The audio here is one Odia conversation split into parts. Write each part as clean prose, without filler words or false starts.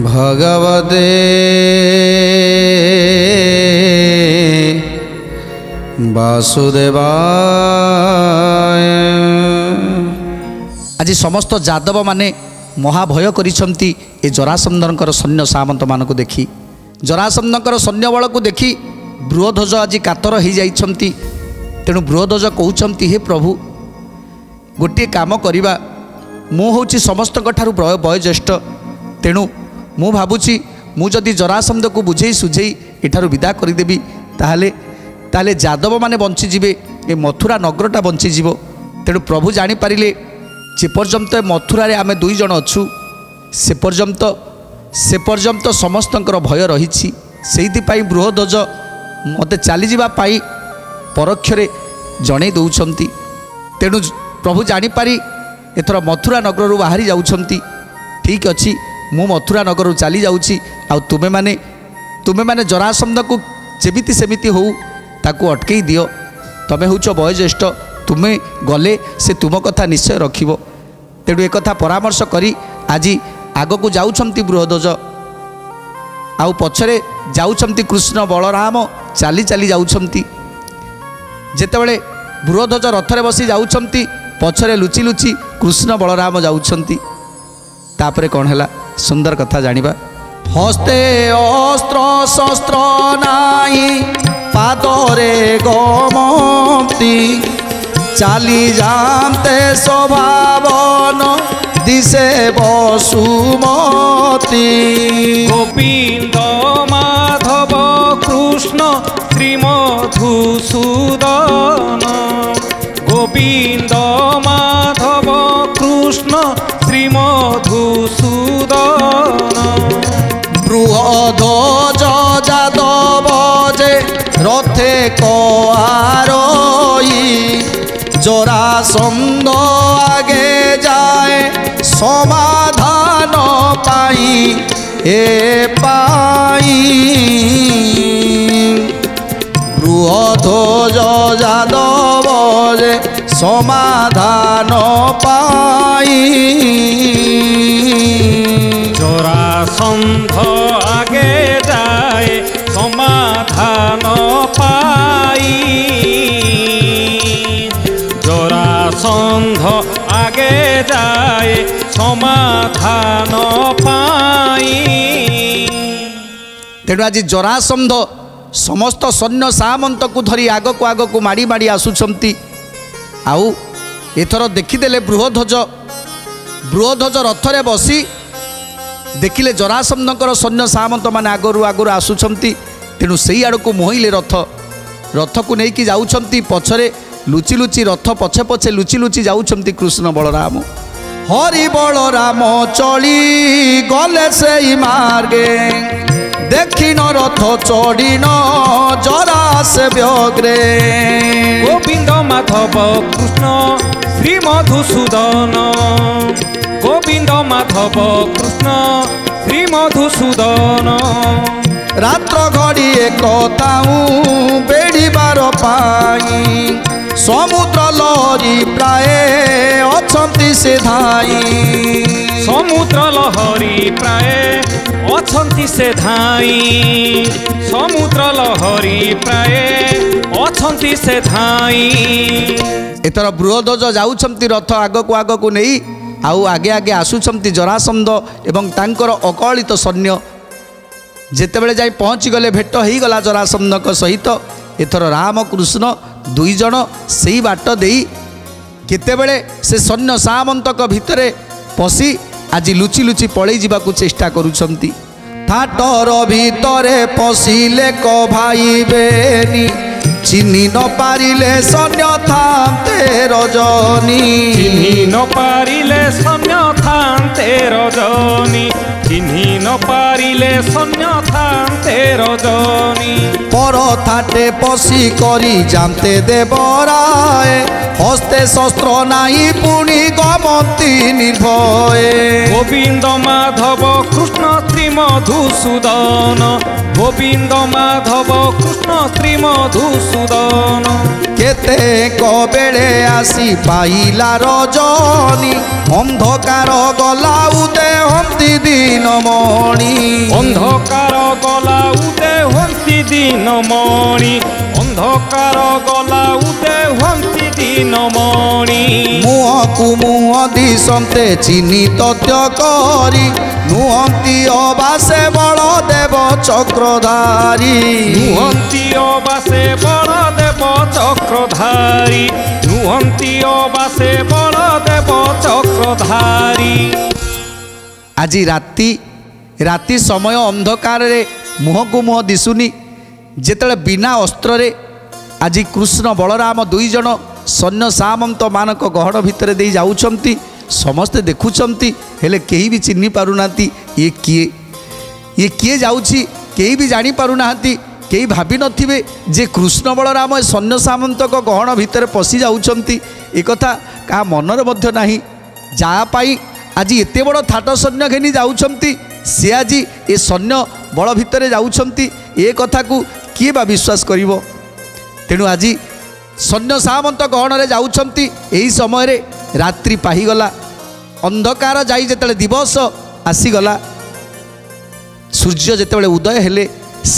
भगवते वासुदेवाय। आज समस्त जादव माने महाभय करिसंती ए जरासंधनकर सैन्य सामंत मानक देखी, जरासंधनकर सैन्य बल को देखी बृहध्वज आज कातर हो जाइछंती। तेणु बृहध्वज कहउछंती, हे प्रभु गोटे काम करिबा, मु होछि समस्त ठारू वयोज्येष्ठ, तेणु मु भाबुछि मु जदि जरासंध को बुझेई सुझेई एठारू विदा करिदेबी ताहले ताहले जादव माने बंचीजे, ए मथुरा नगरटा बंचीज। तेणु प्रभु जानीपारे जे पर्यंत मथुरा रे आमे दुई जन अच्छु से पर्यंत समस्तंकर भय रही। से बृहध्वज मते चली जावाई परोक्षरे जणे दौरान। तेणु प्रभु जानीपारी एथर मथुरा नगर बाहरी जाउछंती। ठीक अच्छी मु मथुरा नगर चली जाऊँगी, आ तुमे माने जरासंध को जेमिति सेमिति हो ताकू अटकई दियो। तमे होच वयोज्येष्ठ, तुमे गले से तुम कथा निश्चय रखिबो। तेणु एक परामर्श करी आज आग को जाउछंती बृहध्वज, आउ पछरे जाउछंती कृष्ण बलराम चाली चाली जाउछंती। जेतेबेले बृहध्वज रथरे बसी जाउछंती, पछरे लुचि लुचि कृष्ण बलराम जाउछंती। तापरे कौन है सुंदर कथा जानिबा। हस्ते अस्त्र शस्त्र नाई पादरे गमती, चाली जानते स्वभावन दिशे वसुमती। गोविंद माधव कृष्ण श्रीमधुसूदन, गोविंद माधव कृष्ण श्रीमधुसूदन। बृहध्वज जादव जे रथे कआरोई, जरासंध आगे जाए समाधान पाई ए पाई। बृहध्वज जादव जे समाधान पाई, जरासंध आगे जाए समाधान पाई, जरासंध आगे जाए समाधान पाई। तेणु आज जरासंध समस्त सैन्य सामंत को धरी आग को माड़ी माड़ी आसुछंती। आउ एथर देखीदेले बृहध्वज रथरे बसी देखिले जरासंधकर सैन्य सामंत माने आगरू आगरू आसुछंती। तेणु सेई आड़ को मोहिले रथ को लेकिन जाउछंती, पछरे लुचि लुचि रथ पछे पछे लुचि लुचि जाउछंती कृष्ण बलराम। हरि बलराम चली गले से मार्गे, देखिन रथ चढ़िन जरा से व्यग्रे। गोविंद माधव कृष्ण श्रीमधुसूदन, गोविंद माधव कृष्ण श्रीमधुसूदन। रात्र घड़ी एक ताऊ बेड़ीबार पाई, समुद्र लहरी प्राय अछंती से धाई। समुद्र लहरी प्राय अछंती से धाई, समुद्र लहरी प्राय अछंती से धाई। एथर बृहध्वज जाउछंती रथ आग को नहीं, आउ आगे आगे आसुछंती जरासंध एवं तांकर अकलित सैन्य। जेतेबेले जाई पहुँची गले, भेट हो गला जरासंधक सहित। एथर राम कृष्ण दुई जन सेई बाट देई केतेबेले से सैन्य सामंतक भितरे पसी आज लुचि लुचि पळेई जिबाकू चेष्टा करुछंती। थाटर भितरे पशिले क भाई बेनी, चिन्हि न पारिले सैन्य थांते रजनी। चिन्हि न पारिले सैन्य थांते रजनी, चिन्हि न पारिले सैन्य थांते रजनी। पर थाटे पशी करी जानते देवराए, हस्ते शस्त्र नाई पुणी गमती निर्भये। गोविंद माधव कृष्ण श्रीमधुसूदन, गोविंद माधव कृष्ण श्रीमधुसूदन। केते कबेले आसी पाइला रजनी, अंधकार गला उदे हंती दिन ଦିନମଣି ଅନ୍ଧକାର ଗଲା ଉଦେ ହୁଅନ୍ତି ଦିନମଣି ଅନ୍ଧକାର ଗଲା ଉଦେ ହୁଅନ୍ତି ଦିନମଣି ମୁହଁକୁ ମୁହଁ ଦିଶନ୍ତେ ଚିନି ତଥ୍ୟ କରି ନୁହନ୍ତି ଅବାସେ ବଳଦେବ ଚକ୍ରଧାରୀ ନୁହନ୍ତି ଅବାସେ ବଳଦେବ ଚକ୍ରଧାରୀ ନୁହନ୍ତି ଅବାସେ ବଳଦେବ ଚକ୍ରଧାରୀ। ଆଜି ରାତି ସମୟ ଅନ୍ଧକାରରେ ମୁହଁକୁ ମୁହଁ ଦିଶୁନି ଯେତେବେଳେ ବିନା ଅସ୍ତ୍ରରେ ଆଜି କୃଷ୍ଣ ବଳରାମ ଦୁଇ ଜଣ ସୈନ୍ୟ ସାମନ୍ତ ମାନଙ୍କ ଗହଣ ଭିତରେ ଦେଇ ଯାଉଛନ୍ତି ସମସ୍ତେ ଦେଖୁଛନ୍ତି ହେଲେ କେହି ବି ଚିହ୍ନି ପାରୁନାହାନ୍ତି ଇଏ କିଏ ଯାଉଛି କେହି ବି ଜାଣିପାରୁନାହାନ୍ତି କେହି ଭାବିନଥିବେ ଯେ କୃଷ୍ଣ ବଳରାମ ଏ ସୈନ୍ୟ ସାମନ୍ତଙ୍କ ଗହଣ ଭିତରେ ପଶି ଯାଉଛନ୍ତି ଏକଥା କାହା ମନରେ ମଧ୍ୟ ନାହିଁ ଯାହା ପାଇଁ ଆଜି ଏତେ ବଡ଼ ଥାଟ ସୈନ୍ୟ ଘେନି ଯାଉଛନ୍ତି ସେ ଆଜି ଏ ସୈନ୍ୟ ବଳ ଭିତରେ ଯାଉଛନ୍ତି ଏ କଥାକୁ କିଏ ବା ବିଶ୍ୱାସ କରିବ। ତେଣୁ ଆଜି ସୈନ୍ୟ ସାମନ୍ତ ଗହଣରେ ଯାଉଛନ୍ତି ଏହି ସମୟରେ ରାତ୍ରି ପାହିଗଲା ଅନ୍ଧକାର ଯାଇ ଯେତେବେଳେ ଦିବସ ଆସିଗଲା ସୂର୍ଯ୍ୟ ଯେତେବେଳେ ଉଦୟ ହେଲେ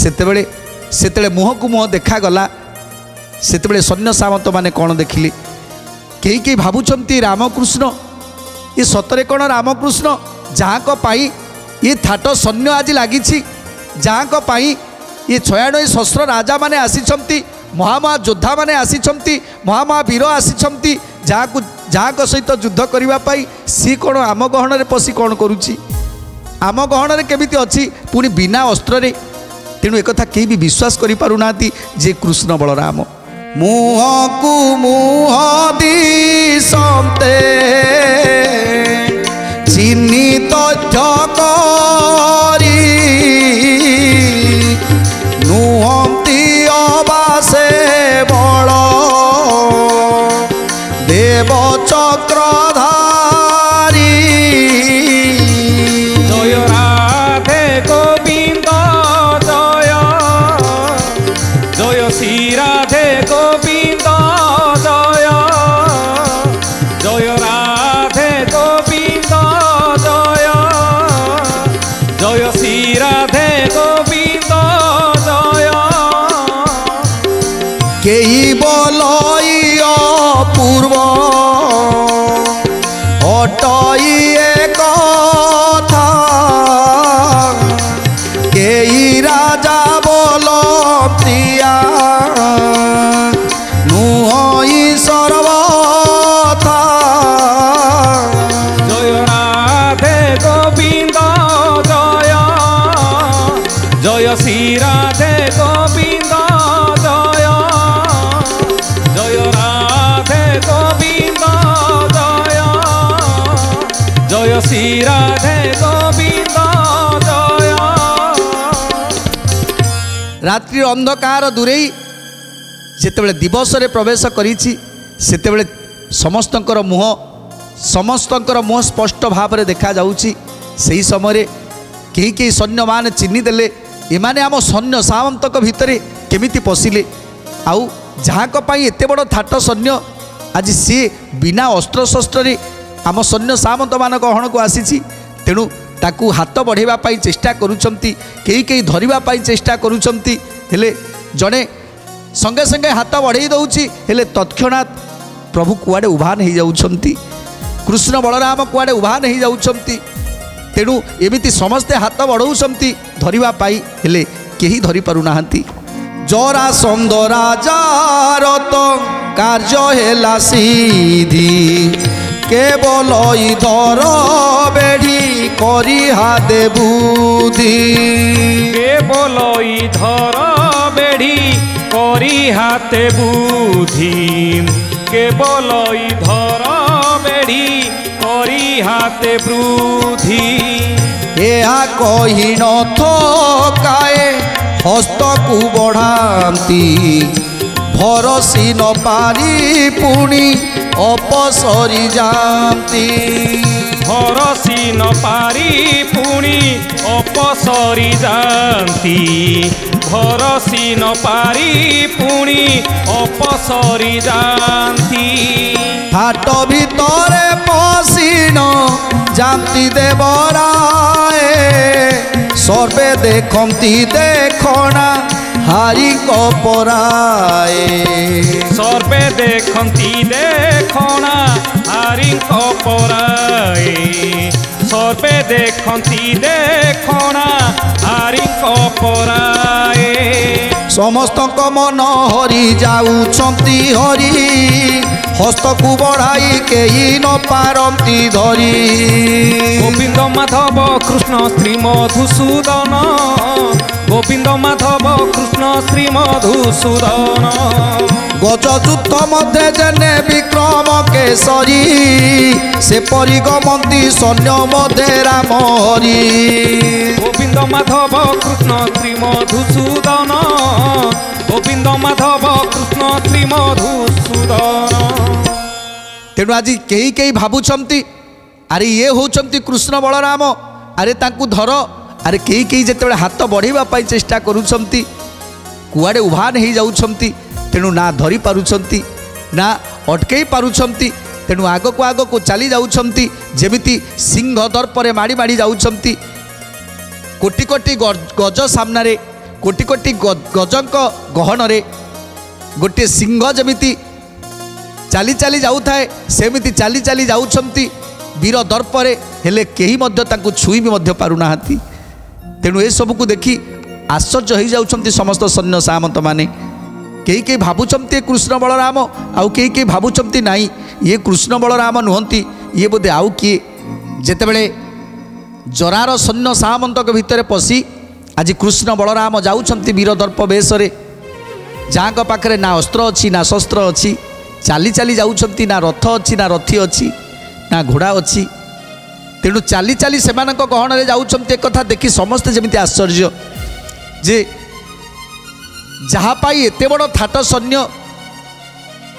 ସେତେବେଳେ ମୁହଁକୁ ମୁହଁ ଦେଖାଗଲା ସେତେବେଳେ ସୈନ୍ୟ ସାମନ୍ତ ମାନେ କ'ଣ ଦେଖିଲେ କେହି ଭାବୁଛନ୍ତି ରାମକୃଷ୍ଣ ଏ ସତରେ କ'ଣ ରାମକୃଷ୍ଣ ଯାହାଙ୍କ ପାଇଁ ଏ ଥାଟ ସୈନ୍ୟ ଆଜି ଲାଗିଛି ଯାହାଙ୍କ ପାଇଁ ଏ 96 ଶସ୍ତ୍ର ରାଜାମାନେ ଆସିଛନ୍ତି ମହାମହା ଯୋଦ୍ଧାମାନେ ଆସିଛନ୍ତି ମହାମହା ବୀର ଆସିଛନ୍ତି ଯାହାଙ୍କ ସହିତ ଯୁଦ୍ଧ କରିବା ପାଇଁ ସିଏ କ'ଣ ଆମ ଗହଣରେ ପଶି କ'ଣ କରୁଛି ଆମ ଗହଣରେ କେମିତି ଅଛି ପୁଣି ବିନା ଅସ୍ତ୍ରରେ। ତେଣୁ ଏକଥା କେହି ବି ବିଶ୍ୱାସ କରିପାରୁନାହାନ୍ତି ଯେ କୃଷ୍ଣ ବଳରାମ ମୁହଁକୁ ମୁହଁ ଦିଶନ୍ତେ ଚିନି ତଥ୍ୟ କରି ନୁହନ୍ତି ଅବାସେ ବଳ ଦେବ ଚକ୍ରଧାରୀ ଜୟ ରାଧେ ଗୋବିନ୍ଦ ଜୟ ଜୟ ଶ୍ରୀ ରାଧେ ଗୋବିନ୍ଦ ଜୟ ଜୟ ରାଧେ ଗୋବିନ୍ଦ ଜୟ ଜୟ ଶ୍ରୀ ରାଧେ ଗୋବିନ୍ଦ ଜୟ କେହି ବୋଲଇ ଅପୂର୍ବ ଅଟଇ କଥା କେହି ରାଜା ବୋଲ ପ୍ରିୟା ନୁହଇ ସର୍ବଥା জয় রাধে গোবিন্দ জয় জয় শ্রী রাধে গোবিন্দ জয় জয় রাধে গোবিন্দ জয় জয় শ্রী রাধে গোবিন্দ জয়। ରାତ୍ରିର ଅନ୍ଧକାର ଦୂରେଇ ଯେତେବେଳେ ଦିବସରେ ପ୍ରବେଶ କରିଛି ସେତେବେଳେ ସମସ୍ତଙ୍କର ମୁହଁ ସ୍ପଷ୍ଟ ଭାବରେ ଦେଖାଯାଉଛି। ସେହି ସମୟରେ କେହି ସୈନ୍ୟମାନେ ଚିହ୍ନିଦେଲେ ଏମାନେ ଆମ ସୈନ୍ୟ ସାମନ୍ତଙ୍କ ଭିତରେ କେମିତି ପଶିଲେ ଆଉ ଯାହାଙ୍କ ପାଇଁ ଏତେ ବଡ଼ ଥାଟ ସୈନ୍ୟ ଆଜି ସିଏ ବିନା ଅସ୍ତ୍ରଶସ୍ତ୍ରରେ ଆମ ସୈନ୍ୟ ସାମନ୍ତମାନଙ୍କ ଗହଣକୁ ଆସିଛି। ତେଣୁ ତାକୁ ହାତ ବଢ଼ାଇବା ପାଇଁ ଚେଷ୍ଟା କରୁଛନ୍ତି କେହି ଧରିବା ପାଇଁ ଚେଷ୍ଟା କରୁଛନ୍ତି ହେଲେ ଜଣେ ସଙ୍ଗେ ସଙ୍ଗେ ହାତ ବଢ଼େଇ ଦେଉଛି ହେଲେ ତତ୍କ୍ଷଣାତ୍ ପ୍ରଭୁ କୁଆଡ଼େ ଉଭାନ ହେଇଯାଉଛନ୍ତି କୃଷ୍ଣ ବଳରାମ କୁଆଡ଼େ ଉଭାନ ହେଇଯାଉଛନ୍ତି। ତେଣୁ ଏମିତି ସମସ୍ତେ ହାତ ବଢ଼ାଉଛନ୍ତି ଧରିବା ପାଇଁ ହେଲେ କେହି ଧରିପାରୁନାହାନ୍ତି। ଜରାସନ୍ଧ ରାଜାର ତ କାର୍ଯ୍ୟ ହେଲା ସିଧି କେବଳ ଧର ବେଢ଼ି କରି ହାତେ ବୁଦ୍ଧି কেবল ধর বেড়ি করি হাতে বুদ্ধি কেবল ধর বেড়ি করি হাতে বৃদ্ধি ଏହା କହି ନ ଥକାଏ ହସ୍ତକୁ ବଢ଼ାନ୍ତି ଭରସି ନ ପାରି ପୁଣି ଅପସରି ଯାଆନ୍ତି। ଭରସି ନ ପାରି ପୁଣି ଅପସରି ଯାଆନ୍ତି। ଭରସି ନ ପାରି ପୁଣି ଅପସରି ଯାଆନ୍ତି। ହାଟ ଭିତରେ ପଶିନ ଯାନ୍ତି ଦେବରାଏ, ସର୍ବେ ଦେଖନ୍ତି ଦେଖଣା ହାରିଙ୍କ ପରାଏ। ସର୍ବେ ଦେଖନ୍ତି ଦେଖଣା ହାରିଙ୍କ ପରାଏ। ସର୍ବେ ଦେଖନ୍ତି ଦେଖଣା ହାରିଙ୍କ ପରାଏ। ସମସ୍ତଙ୍କ ମନ ହରି ଯାଉଛନ୍ତି ହରି, ହସ୍ତକୁ ବଢ଼ାଇ କେହି ନ ପାରନ୍ତି ଧରି। ଗୋବିନ୍ଦ ମାଧବ କୃଷ୍ଣ ଶ୍ରୀ ମଧୁସୂଦନ, ଗୋବିନ୍ଦ ମାଧବ କୃଷ୍ଣ ଶ୍ରୀ ମଧୁସୂଦନ। ଗଜଯୁଦ୍ଧ ମଧ୍ୟରେ ଜେନେ ବିକ୍ରମ କେଶରୀ, ସେ ପରିଗମନ୍ତି ସୈନ୍ୟ ମଧ୍ୟରେ ରାମ ହରି। ଗୋବିନ୍ଦ ମାଧବ କୃଷ୍ଣ ଶ୍ରୀ ମଧୁସୂଦନ, ଗୋବିନ୍ଦ ମାଧବ କୃଷ୍ଣ ଶ୍ରୀ ମଧୁସୂଦନ। ତେଣୁ ଆଜି କେହି କେହି ଭାବୁଛନ୍ତି ଆରେ ଇଏ ହେଉଛନ୍ତି କୃଷ୍ଣ ବଳରାମ, ଆରେ ତାଙ୍କୁ ଧର। ଆରେ କେହି କେହି ଯେତେବେଳେ ହାତ ବଢ଼ାଇବା ପାଇଁ ଚେଷ୍ଟା କରୁଛନ୍ତି କୁଆଡ଼େ ଉଭାନ ହେଇଯାଉଛନ୍ତି। ତେଣୁ ନା ଧରି ପାରୁଛନ୍ତି ନା ଅଟକେଇ ପାରୁଛନ୍ତି। ତେଣୁ ଆଗକୁ ଆଗକୁ ଚାଲି ଯାଉଛନ୍ତି ଯେମିତି ସିଂହ ଦର୍ପରେ ମାଡ଼ି ମାଡ଼ି ଯାଉଛନ୍ତି। କୋଟି କୋଟି ଗଜ ସାମ୍ନାରେ, କୋଟି କୋଟି ଗଜଙ୍କ ଗହଣରେ ଗୋଟିଏ ସିଂହ ଯେମିତି ଚାଲି ଚାଲି ଯାଉଥାଏ ସେମିତି ଚାଲି ଚାଲି ଯାଉଛନ୍ତି ବୀର ଦର୍ପରେ। ହେଲେ କେହି ମଧ୍ୟ ତାଙ୍କୁ ଛୁଇଁ ବି ମଧ୍ୟ ପାରୁନାହାନ୍ତି। ତେଣୁ ଏସବୁକୁ ଦେଖି ଆଶ୍ଚର୍ଯ୍ୟ ହୋଇଯାଉଛନ୍ତି ସମସ୍ତ ସୈନ୍ୟ ସାମନ୍ତମାନେ। କେହି କେହି ଭାବୁଛନ୍ତି କୃଷ୍ଣ ବଳରାମ, ଆଉ କେହି କେହି ଭାବୁଛନ୍ତି ନାଇଁ ଇଏ କୃଷ୍ଣ ବଳରାମ ନୁହନ୍ତି, ଇଏ ବୋଧେ ଆଉ କିଏ। ଯେତେବେଳେ ଜରାର ସୈନ୍ୟ ସାମନ୍ତଙ୍କ ଭିତରେ ପଶି ଆଜି କୃଷ୍ଣ ବଳରାମ ଯାଉଛନ୍ତି ବୀର ଦର୍ପ ବେଶରେ, ଯାହାଙ୍କ ପାଖରେ ନା ଅସ୍ତ୍ର ଅଛି ନା ଶସ୍ତ୍ର ଅଛି, ଚାଲି ଚାଲି ଯାଉଛନ୍ତି, ନା ରଥ ଅଛି ନା ରଥୀ ଅଛି ନା ଘୋଡ଼ା ଅଛି। ତେଣୁ ଚାଲି ଚାଲି ସେମାନଙ୍କ ଗହଣରେ ଯାଉଛନ୍ତି। ଏକଥା ଦେଖି ସମସ୍ତେ ଯେମିତି ଆଶ୍ଚର୍ଯ୍ୟ ଯେ ଯାହା ପାଇଁ ଏତେ ବଡ଼ ଥାଟ ସୈନ୍ୟ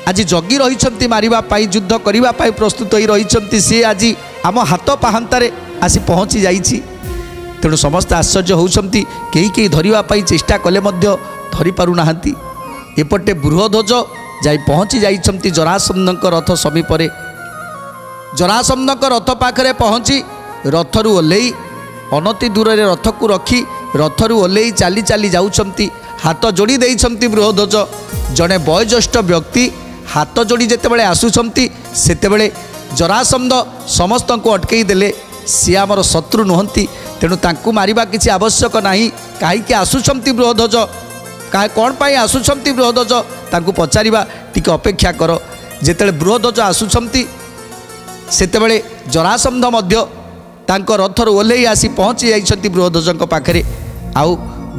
ଆଜି ଜଗି ରହିଛନ୍ତି, ମାରିବା ପାଇଁ ଯୁଦ୍ଧ କରିବା ପାଇଁ ପ୍ରସ୍ତୁତ ହୋଇ ରହିଛନ୍ତି, ସେ ଆଜି ଆମ ହାତ ପାହାନ୍ତାରେ ଆସି ପହଞ୍ଚି ଯାଇଛି। ତେଣୁ ସମସ୍ତେ ଆଶ୍ଚର୍ଯ୍ୟ ହେଉଛନ୍ତି। କେହି କେହି ଧରିବା ପାଇଁ ଚେଷ୍ଟା କଲେ ମଧ୍ୟ ଧରିପାରୁନାହାନ୍ତି। ଏପଟେ ବୃହଧ୍ୱଜ ଯାଇ ପହଞ୍ଚି ଯାଇଛନ୍ତି ଜରାସନ୍ଧଙ୍କ ରଥ ସମୀପରେ। ଜରାସନ୍ଧଙ୍କ ରଥ ପାଖରେ ପହଞ୍ଚି ରଥରୁ ଓହ୍ଲେଇ ଅନତି ଦୂରରେ ରଥକୁ ରଖି ରଥରୁ ଓହ୍ଲେଇ ଚାଲି ଚାଲି ଯାଉଛନ୍ତି। ହାତ ଯୋଡ଼ି ଦେଇଛନ୍ତି ବୃହଧ୍ୱଜ। ଜଣେ ବୟୋଜ୍ୟେଷ୍ଠ ବ୍ୟକ୍ତି ହାତ ଯୋଡ଼ି ଯେତେବେଳେ ଆସୁଛନ୍ତି ସେତେବେଳେ ଜରାସନ୍ଧ ସମସ୍ତଙ୍କୁ ଅଟକେଇ ଦେଲେ। ସିଏ ଆମର ଶତ୍ରୁ ନୁହନ୍ତି, ତେଣୁ ତାଙ୍କୁ ମାରିବା କିଛି ଆବଶ୍ୟକ ନାହିଁ। କାହିଁକି ଆସୁଛନ୍ତି ବୃହଧ୍ୱଜ, କ'ଣ ପାଇଁ ଆସୁଛନ୍ତି ବୃହଧ୍ୱଜ, ତାଙ୍କୁ ପଚାରିବା, ଟିକେ ଅପେକ୍ଷା କର। ଯେତେବେଳେ ବୃହଧ୍ୱଜ ଆସୁଛନ୍ତି ସେତେବେଳେ ଜରାସନ୍ଧ ମଧ୍ୟ ତାଙ୍କ ରଥରୁ ଓହ୍ଲେଇ ଆସି ପହଞ୍ଚି ଯାଇଛନ୍ତି ବୃହଧ୍ୱଜଙ୍କ ପାଖରେ। ଆଉ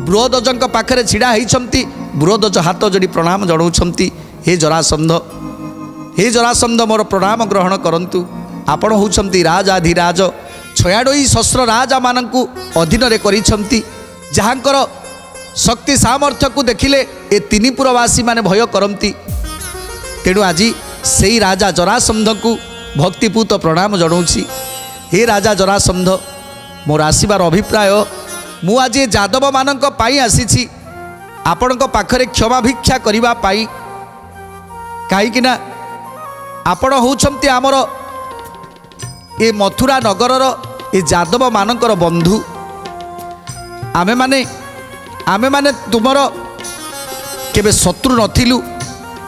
ବୃହଧ୍ୱଜଙ୍କ ପାଖରେ ଛିଡ଼ା ହେଇଛନ୍ତି। ବୃହଧ୍ୱଜ ହାତ ଯୋଡ଼ି ପ୍ରଣାମ ଜଣାଉଛନ୍ତି, ହେ ଜରାସନ୍ଧ, ହେ ଜରାସନ୍ଧ ମୋର ପ୍ରଣାମ ଗ୍ରହଣ କରନ୍ତୁ। ଆପଣ ହେଉଛନ୍ତି ରାଜାଧିରାଜ, 96 ରାଜାମାନଙ୍କୁ ଅଧୀନରେ କରିଛନ୍ତି, ଯାହାଙ୍କର ଶକ୍ତି ସାମର୍ଥ୍ୟକୁ ଦେଖିଲେ ଏ ତିନିପୁରବାସୀମାନେ ଭୟ କରନ୍ତି। ତେଣୁ ଆଜି ସେଇ ରାଜା ଜରାସନ୍ଧଙ୍କୁ ଭକ୍ତିପୂତ ପ୍ରଣାମ ଜଣାଉଛି। ହେ ରାଜା ଜରାସନ୍ଧ, ମୋର ଆସିବାର ଅଭିପ୍ରାୟ, ମୁଁ ଆଜି ଯାଦବମାନଙ୍କ ପାଇଁ ଆସିଛି ଆପଣଙ୍କ ପାଖରେ କ୍ଷମା ଭିକ୍ଷା କରିବା ପାଇଁ। କାହିଁକିନା ଆପଣ ହେଉଛନ୍ତି ଆମର ଏ ମଥୁରା ନଗରର ଏ ଯାଦବମାନଙ୍କର ବନ୍ଧୁ। ଆମେମାନେ ତୁମର କେବେ ଶତ୍ରୁ ନଥିଲୁ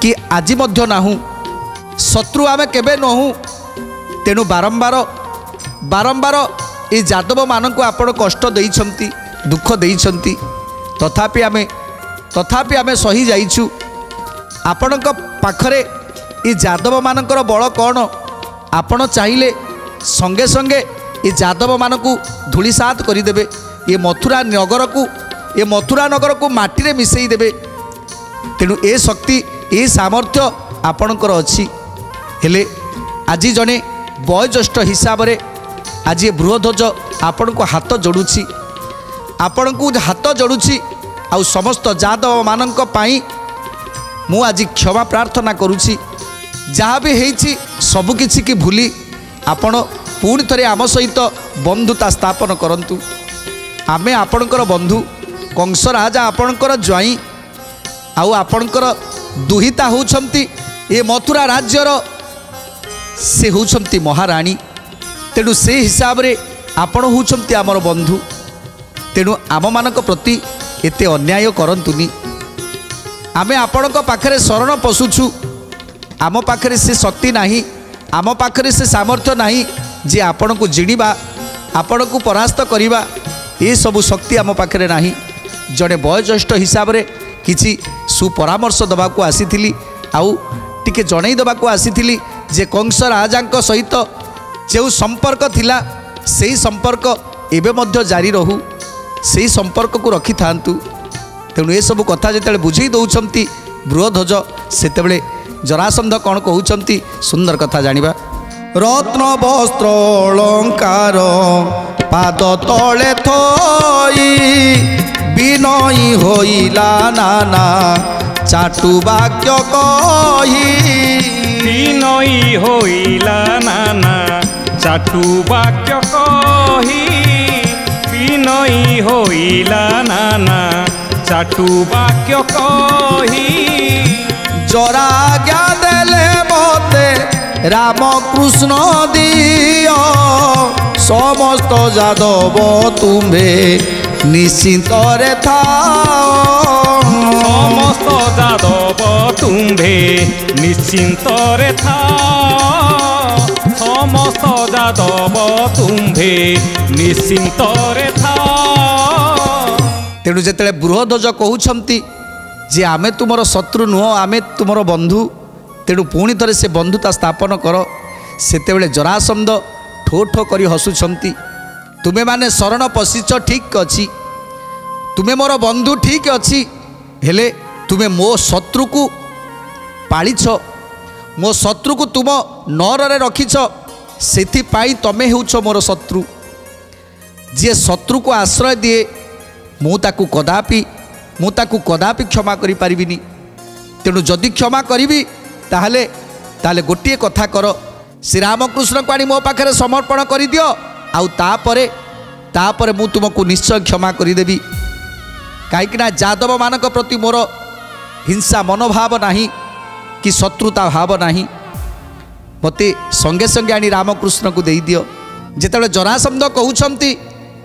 କି ଆଜି ମଧ୍ୟ ନାହୁଁ, ଶତ୍ରୁ ଆମେ କେବେ ନହୁଁ। ତେଣୁ ବାରମ୍ବାର ଏ ଯାଦବମାନଙ୍କୁ ଆପଣ କଷ୍ଟ ଦେଇଛନ୍ତି, ଦୁଃଖ ଦେଇଛନ୍ତି, ତଥାପି ଆମେ ସହି ଯାଇଛୁ। ଆପଣଙ୍କ ପାଖରେ ଏ ଯାଦବମାନଙ୍କର ବଳ କ'ଣ? ଆପଣ ଚାହିଁଲେ ସଙ୍ଗେ ସଙ୍ଗେ ଏ ଯାଦବମାନଙ୍କୁ ଧୂଳିସାତ କରିଦେବେ, ଏ ମଥୁରା ନଗରକୁ ମାଟିରେ ମିଶାଇ ଦେବେ। ତେଣୁ ଏ ଶକ୍ତି, ଏ ସାମର୍ଥ୍ୟ ଆପଣଙ୍କର ଅଛି। ହେଲେ ଆଜି ଜଣେ ବୟୋଜ୍ୟେଷ୍ଠ ହିସାବରେ ଆଜି ବୃହଧ୍ୱଜ ଆପଣଙ୍କୁ ହାତ ଯୋଡ଼ୁଛି, ଆଉ ସମସ୍ତ ଯାଦବମାନଙ୍କ ପାଇଁ ମୁଁ ଆଜି କ୍ଷମା ପ୍ରାର୍ଥନା କରୁଛି। ଯାହା ବି ହେଇଛି ସବୁକିଛି କି ଭୁଲି ଆପଣ ପୁଣି ଥରେ ଆମ ସହିତ ବନ୍ଧୁତା ସ୍ଥାପନ କରନ୍ତୁ। ଆମେ ଆପଣଙ୍କର ବନ୍ଧୁ, କଂସ ରାଜା ଆପଣଙ୍କର ଜ୍ୱାଇଁ, ଆଉ ଆପଣଙ୍କର ଦୁହିତା ହେଉଛନ୍ତି ଏ ମଥୁରା ରାଜ୍ୟର ସେ ହେଉଛନ୍ତି ମହାରାଣୀ। ତେଣୁ ସେ ହିସାବରେ ଆପଣ ହେଉଛନ୍ତି ଆମର ବନ୍ଧୁ। ତେଣୁ ଆମମାନଙ୍କ ପ୍ରତି ଏତେ ଅନ୍ୟାୟ କରନ୍ତୁନି। ଆମେ ଆପଣଙ୍କ ପାଖରେ ଶରଣ ପଶୁଛୁ। ଆମ ପାଖରେ ସେ ଶକ୍ତି ନାହିଁ, ଆମ ପାଖରେ ସେ ସାମର୍ଥ୍ୟ ନାହିଁ ଯେ ଆପଣଙ୍କୁ ଜିଣିବା, ଆପଣଙ୍କୁ ପରାସ୍ତ କରିବା। ଏସବୁ ଶକ୍ତି ଆମ ପାଖରେ ନାହିଁ। ଜଣେ ବୟୋଜ୍ୟେଷ୍ଠ ହିସାବରେ କିଛି ସୁପରାମର୍ଶ ଦେବାକୁ ଆସିଥିଲି, ଆଉ ଟିକେ ଜଣାଇ ଦେବାକୁ ଆସିଥିଲି ଯେ କଂସ ରାଜାଙ୍କ ସହିତ ଯେଉଁ ସମ୍ପର୍କ ଥିଲା ସେହି ସମ୍ପର୍କ ଏବେ ମଧ୍ୟ ଜାରି ରହୁ, ସେହି ସମ୍ପର୍କକୁ ରଖିଥାନ୍ତୁ। ତେଣୁ ଏସବୁ କଥା ଯେତେବେଳେ ବୁଝେଇ ଦେଉଛନ୍ତି ବୃହଧ୍ୱଜ, ସେତେବେଳେ ଜରାସନ୍ଧ କ'ଣ କହୁଛନ୍ତି ସୁନ୍ଦର କଥା ଜାଣିବା। ରତ୍ନ ବସ୍ତ୍ର ଅଳଙ୍କାର ପାଦ ତଳେ ଥୋଇ ବିନୟୀ ହୋଇଲା ନାନା ଚାଟୁ ବାକ୍ୟ କହି। ବିନୟୀ ହୋଇଲା ନାନା ଚାଟୁ ବାକ୍ୟ କହି। ବିନୟୀ ହୋଇଲା ନାନା ଚାଟୁ ବାକ୍ୟ କହି। ଜରାଜ୍ଞା ଦେଲେ ମତେ ରାମକୃଷ୍ଣ ଦିଅ, ସମସ୍ତ ଯାଦବ ତୁମ୍ଭେ ନିଶ୍ଚିନ୍ତରେ ଥାଅ। ସମସ୍ତ ଯାଦବ ତୁମ୍ଭେ ନିଶ୍ଚିନ୍ତରେ ଥାଅ। ସମସ୍ତ ଯାଦବ ତୁମ୍ଭେ ନିଶ୍ଚିନ୍ତରେ ଥାଅ। ତେଣୁ ଯେତେବେଳେ ବୃହଧ୍ୱଜ କହୁଛନ୍ତି ଯେ ଆମେ ତୁମର ଶତ୍ରୁ ନୁହଁ, ଆମେ ତୁମର ବନ୍ଧୁ, ତେଣୁ ପୁଣି ଥରେ ସେ ବନ୍ଧୁତା ସ୍ଥାପନ କର, ସେତେବେଳେ ଜରାସନ୍ଧ ଠୋ ଠୋ କରି ହସୁଛନ୍ତି। ତୁମେମାନେ ଶରଣ ପଶିଛ ଠିକ୍ ଅଛି, ତୁମେ ମୋର ବନ୍ଧୁ ଠିକ୍ ଅଛି, ହେଲେ ତୁମେ ମୋ ଶତ୍ରୁକୁ ପାଳିଛ, ମୋ ଶତ୍ରୁକୁ ତୁମ ନରରେ ରଖିଛ, ସେଥିପାଇଁ ତମେ ହେଉଛ ମୋର ଶତ୍ରୁ। ଯିଏ ଶତ୍ରୁକୁ ଆଶ୍ରୟ ଦିଏ ମୁଁ ତାକୁ କଦାପି କ୍ଷମା କରିପାରିବିନି। ତେଣୁ ଯଦି କ୍ଷମା କରିବି ତାହେଲେ ଗୋଟିଏ କଥା କର, ଶ୍ରୀରାମକୃଷ୍ଣଙ୍କୁ ଆଣି ମୋ ପାଖରେ ସମର୍ପଣ କରିଦିଅ, ଆଉ ତାପରେ ମୁଁ ତୁମକୁ ନିଶ୍ଚୟ କ୍ଷମା କରିଦେବି। କାହିଁକିନା ଯାଦବମାନଙ୍କ ପ୍ରତି ମୋର ହିଂସା ମନୋଭାବ ନାହିଁ କି ଶତ୍ରୁତା ଭାବ ନାହିଁ। ମୋତେ ସଙ୍ଗେ ସଙ୍ଗେ ଆଣି ରାମକୃଷ୍ଣଙ୍କୁ ଦେଇଦିଅ। ଯେତେବେଳେ ଜରାସନ୍ଧ କହୁଛନ୍ତି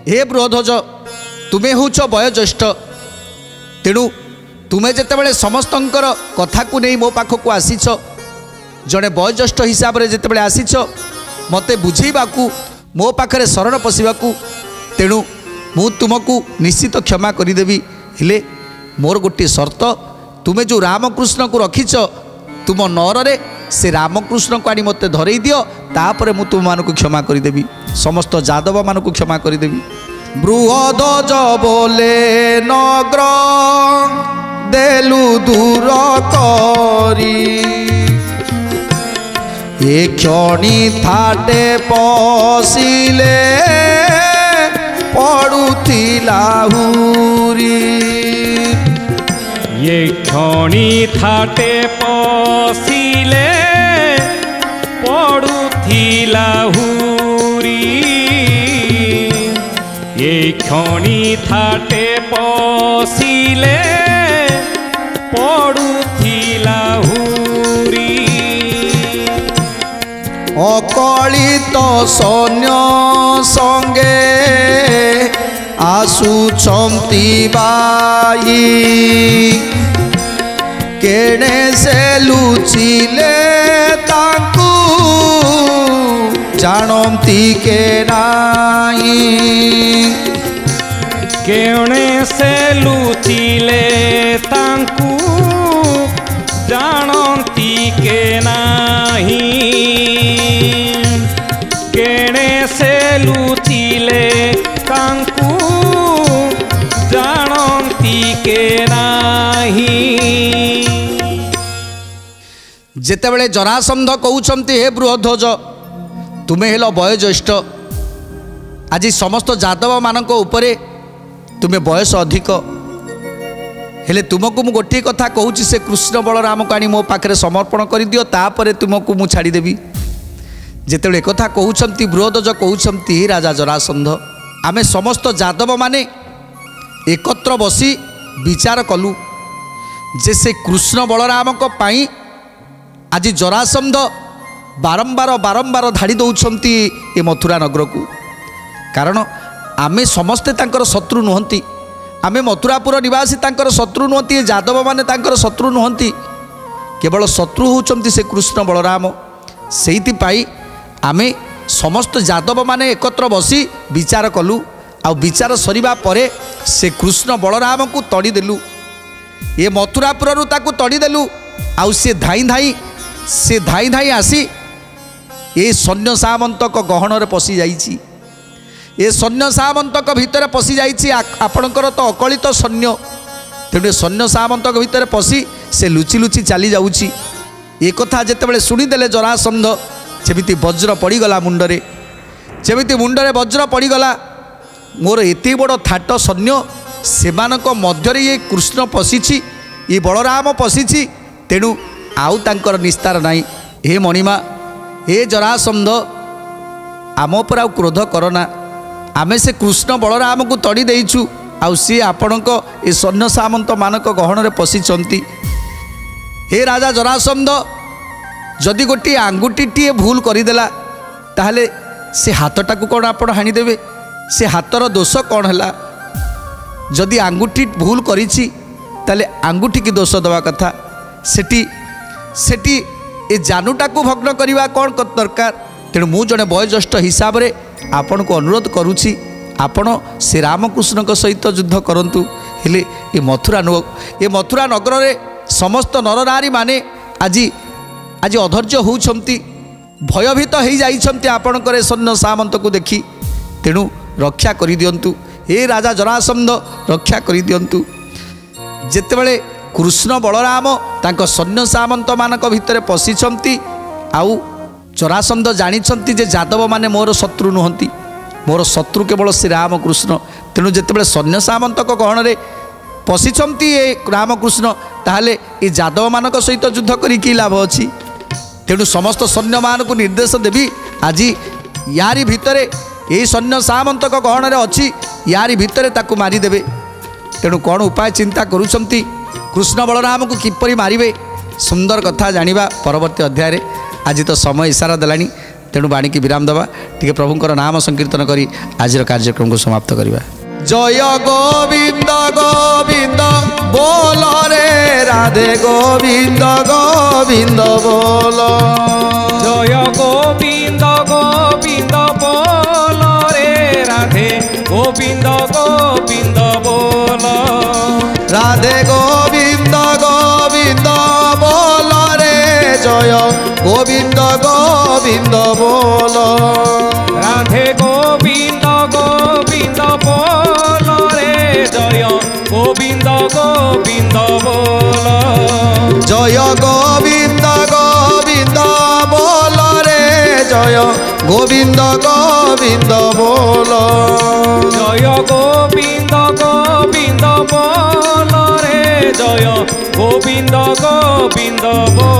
ହେ ବୃହଧ୍ୱଜ, ତୁମେ ହେଉଛ ବୟୋଜ୍ୟେଷ୍ଠ, ତେଣୁ ତୁମେ ଯେତେବେଳେ ସମସ୍ତଙ୍କର କଥାକୁ ନେଇ ମୋ ପାଖକୁ ଆସିଛ, ଜଣେ ବୟୋଜ୍ୟେଷ୍ଠ ହିସାବରେ ଯେତେବେଳେ ଆସିଛ ମୋତେ ବୁଝେଇବାକୁ, ମୋ ପାଖରେ ଶରଣ ପଶିବାକୁ, ତେଣୁ ମୁଁ ତୁମକୁ ନିଶ୍ଚିତ କ୍ଷମା କରିଦେବି। ହେଲେ ମୋର ଗୋଟିଏ ସର୍ତ୍ତ, ତୁମେ ଯେଉଁ ରାମକୃଷ୍ଣଙ୍କୁ ରଖିଛ ତୁମ ନରରେ, ସେ ରାମକୃଷ୍ଣଙ୍କୁ ଆଣି ମୋତେ ଧରେଇ ଦିଅ, ତାପରେ ମୁଁ ତୁମମାନଙ୍କୁ କ୍ଷମା କରିଦେବି, ସମସ୍ତ ଯାଦବମାନଙ୍କୁ କ୍ଷମା କରିଦେବି। ବୃହଧ୍ୱଜ ବୋଲେ ନଗ୍ର ଦେଲୁ ଦୂର କରି, ଏ କ୍ଷଣି ଥାଟେ ପଶିଲେ ପଡୁଥିଲା ହୁରି। ଏ କ୍ଷଣି ଥାଟେ ପଶିଲେ ପଡୁଥିଲା ହୁରି। ଏ କ୍ଷଣି ଥାଟେ ପଶିଲେ ପଡୁଥିଲା ହୁରି। ଅକଳିତ ସୈନ୍ୟ ସଙ୍ଗେ ଆସୁଛନ୍ତି ବାଇ, କେଣେ ସେ ଲୁଚିଲେ ତାଙ୍କୁ ଜାଣନ୍ତି କେ ନାହିଁ। କେଣେ ସେ ଲୁଚିଲେ ତାଙ୍କୁ ଜାଣନ୍ତି କେ ନାହିଁ। କେଣେ ସେ ଲୁଚିଲେ ତାଙ୍କୁ ଜାଣନ୍ତି କେ ନାହିଁ। ଯେତେବେଳେ ଜରାସନ୍ଧ କହୁଛନ୍ତି ହେ ବୃହଧ୍ୱଜ, ତୁମେ ହେଲ ବୟୋଜ୍ୟେଷ୍ଠ, ଆଜି ସମସ୍ତ ଯାଦବମାନଙ୍କ ଉପରେ ତୁମେ ବୟସ ଅଧିକ, हेले तुमको मु गोटे कथा कहूँ से कृष्ण बलराम को आनी मो पाखे समर्पण कर दियो तापर तुमको मु छाड़देवी जिते कथा कहते बृहदज कहते राजा जरासंध आमे समस्त यादव माने एकत्र बसी विचार कलु जे से कृष्ण बलराम को पाई आज जरासंध बारंबार बारंबार धाड़ी दौरान ए मथुरा नगर को कारण आमे समस्ते तांकर शत्रु नुहंती आमे मथुरापुर निवासी तांकर शत्रु नुहंती यादव माने तांकर शत्रु नुहंती केवल शत्रु होउचंती से कृष्ण बलराम सेइति पाई आमे समस्त यादव माने एकत्र बसी विचार कलु आ विचार सरिबा परे से कृष्ण बलराम को तड़ी देलु ये मथुरापुर ताकू तड़ी देलु आ से धाई धाई आसी ये सैन्य सामंतक गहन पशि जाइछि ये सैन्य सामंतक भितर पशि जाइछि आपणकर तो अकलित सैन्य तेणु सैन्य सामंतक भितर पशि से लुचि लुचि चली जाउछि ये कथा जेतेबेले सुनिदेले जरासंध जेमिति वज्र पड़गला मुंडरे जेमिति मुंडरे वज्र पड़गला मोर एते बड़ थाट सैन्य सेमानक मध्यरे ये कृष्ण पशिछि ये बलराम पशिछि तेणु आउ तांकर निस्तार नाई हे मणिमा हे जरासंध आम पर आउ क्रोध करना आमे से कृष्ण बलराम को तड़ी देइछु आउ सी आपणक ए सैन्य सामंत मानक गहन पशिचंती हे राजा जरासंध जदि गोटे आंगुठी भूल करदेला ताहले से हाथटा को कौन आपण हाणीदेवे से हाथर दोष कौन है जदि आंगुठी भूल करिछि ताले आंगुठी की दोष दवा कथा सेठी सेठी ए जानुटा को भग्न करवा कौन दरकार तेणु मु जड़े वयोज्येष्ठ हिसाब से आपण को अनुरोध करुछि आपण से रामकृष्ण सहित युद्ध करंतु हेले ये मथुरा नगर रे समस्त नरनारी माने आज आज अधैर्य होउछंती भयभीत हो जाइछंती आपणकर सैन्य सामंत को देखी तेणु रक्षा करि दियंतु हे राजा जरासंध रक्षा करि दियंतु जेतेबेले कृष्ण बलराम तांक सैन्य सामंत मानक भितर पशिछंती आउ जरासंध जानिछंती जे यादव माने मोर शत्रु नुहंती मोर शत्रु केवल श्री रामकृष्ण तेणु जेतेबेले सैन्य सामंतक गहन रे पशिछंती ए रामकृष्ण ताहले ए यादव मानक सहित युद्ध करी की लाभ अछि तेणु समस्त सैन्य मान को निर्देश देवी आज यारी भितरे यही सैन्य सामंतक गहन रे अछि यारी भितरे ताकू मारिदेवे तेणु कौन उपाय चिंता करुछंती कृष्ण बलराम को किपरि मारिबे सुंदर कथा जानिबा परवर्ती अध्याय आज तो समय इशारा देलानी तेणु बाणी की विराम दबा टिके प्रभुंकर नाम संकीर्तन करी आज कार्यक्रम को समाप्त करिबा जय गोविंद गोविंद बोल रे राधे गोविंद गोविंद बोल जय गोविंद गोविंद बोल रे राधे गोविंद गोविंद बोल राधे गोविंद गोविंद बोल रे जय गोविंद गोविंद बोल राधे गोविंद गोविंद बोल रे जय गोविंद गोविंद बोल जय गोविंद गोविंद बोल रे जय गोविंद गोविंद बोल जय गोविंद गोविंद बोल रे जय गोविंद गोविंद बोल।